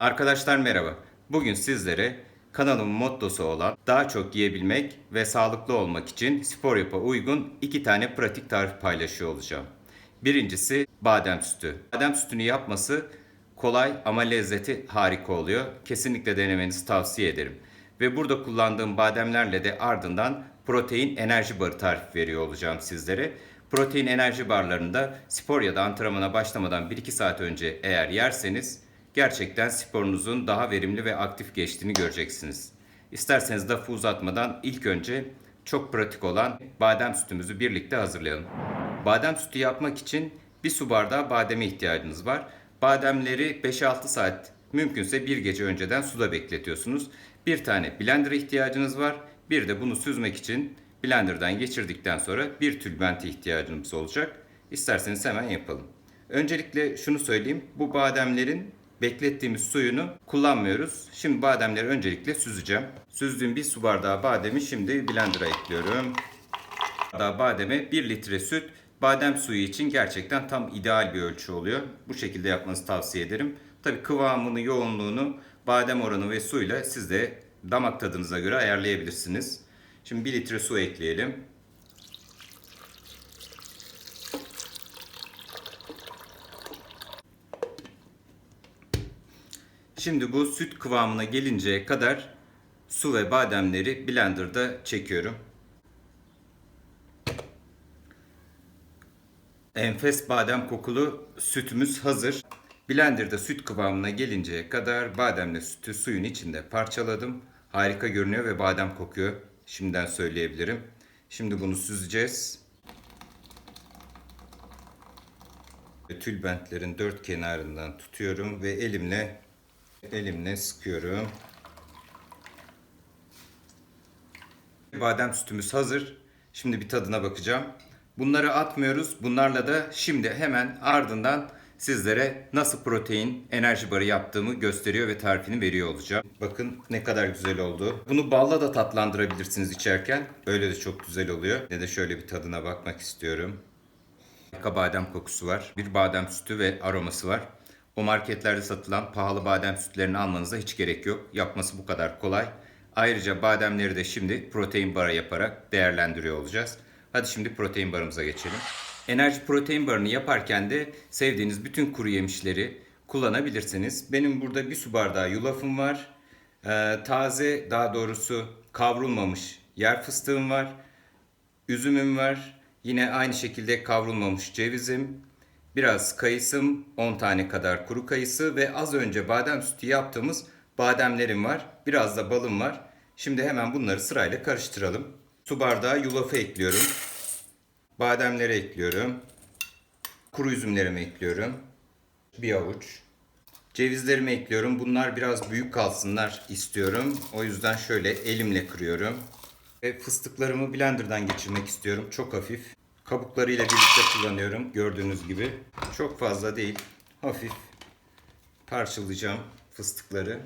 Arkadaşlar merhaba. Bugün sizlere kanalımın mottosu olan daha çok yiyebilmek ve sağlıklı olmak için spor yapa uygun iki tane pratik tarif paylaşıyor olacağım. Birincisi badem sütü. Badem sütünü yapması kolay ama lezzeti harika oluyor. Kesinlikle denemenizi tavsiye ederim. Ve burada kullandığım bademlerle de ardından protein enerji barı tarifi veriyor olacağım sizlere. Protein enerji barlarında spor ya da antrenmana başlamadan 1-2 saat önce eğer yerseniz gerçekten sporunuzun daha verimli ve aktif geçtiğini göreceksiniz. İsterseniz lafı uzatmadan ilk önce çok pratik olan badem sütümüzü birlikte hazırlayalım. Badem sütü yapmak için bir su bardağı bademe ihtiyacınız var. Bademleri 5-6 saat mümkünse bir gece önceden suda bekletiyorsunuz. Bir tane blender'a ihtiyacınız var. Bir de bunu süzmek için blender'dan geçirdikten sonra bir tülbente ihtiyacımız olacak. İsterseniz hemen yapalım. Öncelikle şunu söyleyeyim. Bu bademlerin beklettiğimiz suyunu kullanmıyoruz. Şimdi bademleri öncelikle süzeceğim. Süzdüğüm bir su bardağı bademi şimdi blender'a ekliyorum. Daha bademe 1 litre süt badem suyu için gerçekten tam ideal bir ölçü oluyor. Bu şekilde yapmanızı tavsiye ederim. Tabii kıvamını, yoğunluğunu, badem oranı ve suyla siz de damak tadınıza göre ayarlayabilirsiniz. Şimdi 1 litre su ekleyelim. Şimdi bu süt kıvamına gelinceye kadar su ve bademleri blenderda çekiyorum. Enfes badem kokulu sütümüz hazır. Blenderda süt kıvamına gelinceye kadar bademle sütü suyun içinde parçaladım. Harika görünüyor ve badem kokuyor. Şimdiden söyleyebilirim. Şimdi bunu süzeceğiz. Tülbentlerin dört kenarından tutuyorum ve elimle sıkıyorum. Badem sütümüz hazır. Şimdi bir tadına bakacağım. Bunları atmıyoruz. Bunlarla da şimdi hemen ardından sizlere nasıl protein enerji barı yaptığımı gösteriyor ve tarifini veriyor olacağım. Bakın ne kadar güzel oldu. Bunu balla da tatlandırabilirsiniz içerken. Öyle de çok güzel oluyor. Ne de şöyle bir tadına bakmak istiyorum. Harika badem kokusu var. Bir badem sütü ve aroması var. O marketlerde satılan pahalı badem sütlerini almanıza hiç gerek yok. Yapması bu kadar kolay. Ayrıca bademleri de şimdi protein bara yaparak değerlendiriyor olacağız. Hadi şimdi protein barımıza geçelim. Enerji protein barını yaparken de sevdiğiniz bütün kuru yemişleri kullanabilirsiniz. Benim burada bir su bardağı yulafım var. Taze, daha doğrusu kavrulmamış yer fıstığım var. Üzümüm var. Yine aynı şekilde kavrulmamış cevizim. Biraz kayısım, 10 tane kadar kuru kayısı ve az önce badem sütü yaptığımız bademlerim var. Biraz da balım var. Şimdi hemen bunları sırayla karıştıralım. Su bardağı yulafı ekliyorum. Bademleri ekliyorum. Kuru üzümlerimi ekliyorum. Bir avuç. Cevizlerimi ekliyorum. Bunlar biraz büyük kalsınlar istiyorum. O yüzden şöyle elimle kırıyorum. Ve fıstıklarımı blenderdan geçirmek istiyorum. Çok hafif. Kabuklarıyla birlikte kullanıyorum. Gördüğünüz gibi. Çok fazla değil. Hafif parçalayacağım fıstıkları.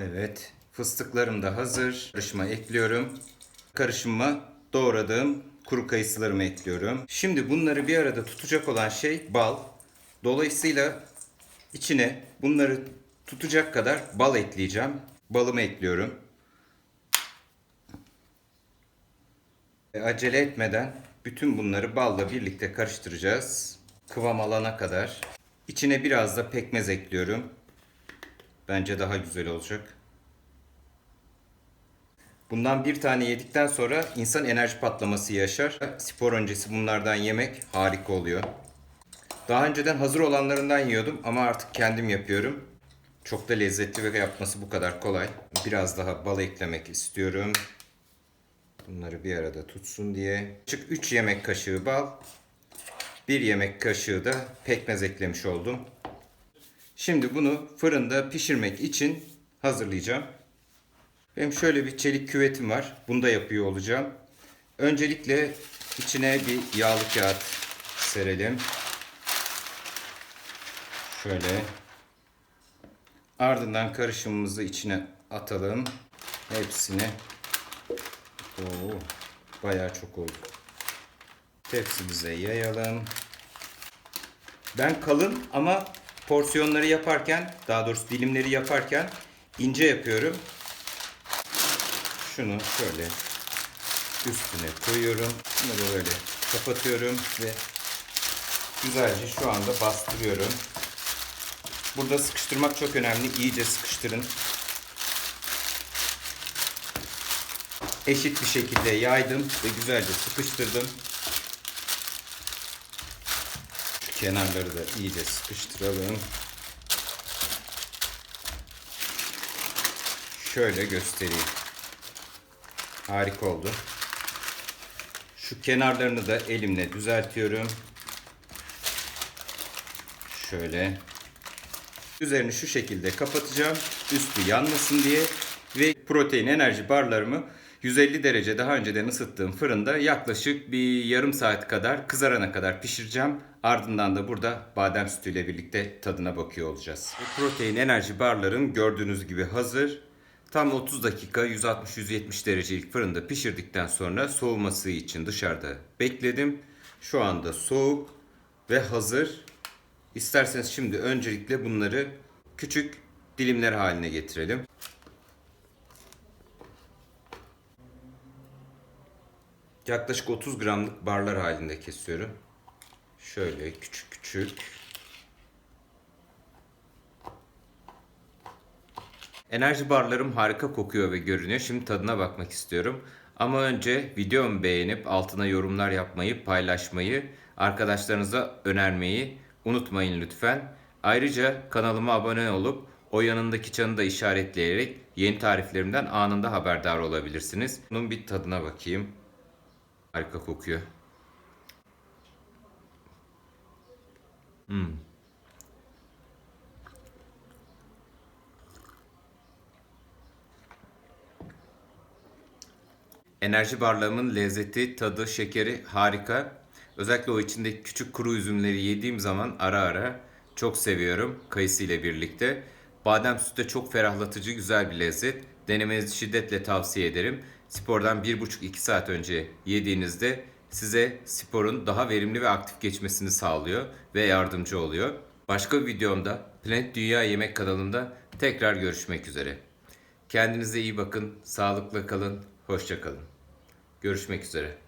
Evet. Fıstıklarım da hazır. Karışıma ekliyorum. Karışıma doğradığım kuru kayısılarımı ekliyorum. Şimdi bunları bir arada tutacak olan şey bal. Dolayısıyla içine bunları tutacak kadar bal ekleyeceğim. Balımı ekliyorum. Acele etmeden bütün bunları balla birlikte karıştıracağız. Kıvam alana kadar. İçine biraz da pekmez ekliyorum. Bence daha güzel olacak. Bundan bir tane yedikten sonra insan enerji patlaması yaşar. Spor öncesi bunlardan yemek harika oluyor. Daha önceden hazır olanlarından yiyordum ama artık kendim yapıyorum. Çok da lezzetli ve yapması bu kadar kolay. Biraz daha bal eklemek istiyorum. Bunları bir arada tutsun diye. 3 yemek kaşığı bal, 1 yemek kaşığı da pekmez eklemiş oldum. Şimdi bunu fırında pişirmek için hazırlayacağım. Benim şöyle bir çelik küvetim var. Bunu da yapıyor olacağım. Öncelikle içine bir yağlı kağıt serelim. Şöyle. Ardından karışımımızı içine atalım. Hepsini. Oo, bayağı çok oldu. Tepsimize yayalım. Ben kalın ama Porsiyonları yaparken, daha doğrusu dilimleri yaparken ince yapıyorum. Şunu şöyle üstüne koyuyorum. Bunu da böyle kapatıyorum ve güzelce şu anda bastırıyorum. Burada sıkıştırmak çok önemli. İyice sıkıştırın. Eşit bir şekilde yaydım ve güzelce sıkıştırdım. Şu kenarları da iyice sıkıştıralım. Şöyle göstereyim. Harika oldu. Şu kenarlarını da elimle düzeltiyorum. Şöyle. Üzerini şu şekilde kapatacağım. Üstü yanmasın diye. Ve protein enerji barlarımı 150 derece daha önceden ısıttığım fırında yaklaşık bir yarım saat kadar kızarana kadar pişireceğim. Ardından da burada badem sütüyle birlikte tadına bakıyor olacağız. Protein enerji barlarım gördüğünüz gibi hazır. Tam 30 dakika 160-170 derecelik fırında pişirdikten sonra soğuması için dışarıda bekledim. Şu anda soğuk ve hazır. İsterseniz şimdi öncelikle bunları küçük dilimler haline getirelim. Yaklaşık 30 gramlık barlar halinde kesiyorum. Şöyle küçük küçük. Enerji barlarım harika kokuyor ve görünüyor. Şimdi tadına bakmak istiyorum. Ama önce videomu beğenip altına yorumlar yapmayı, paylaşmayı, arkadaşlarınıza önermeyi unutmayın lütfen. Ayrıca kanalıma abone olup o yanındaki çanı da işaretleyerek yeni tariflerimden anında haberdar olabilirsiniz. Bunun bir tadına bakayım. Harika kokuyor. Enerji barlarımın lezzeti, tadı, şekeri harika. Özellikle o içindeki küçük kuru üzümleri yediğim zaman ara ara çok seviyorum kayısı ile birlikte. Badem sütü de çok ferahlatıcı, güzel bir lezzet. Denemenizi şiddetle tavsiye ederim. Spordan 1,5-2 saat önce yediğinizde size sporun daha verimli ve aktif geçmesini sağlıyor ve yardımcı oluyor. Başka bir videomda Planet Dünya Yemek kanalında tekrar görüşmek üzere. Kendinize iyi bakın, sağlıkla kalın, hoşça kalın. Görüşmek üzere.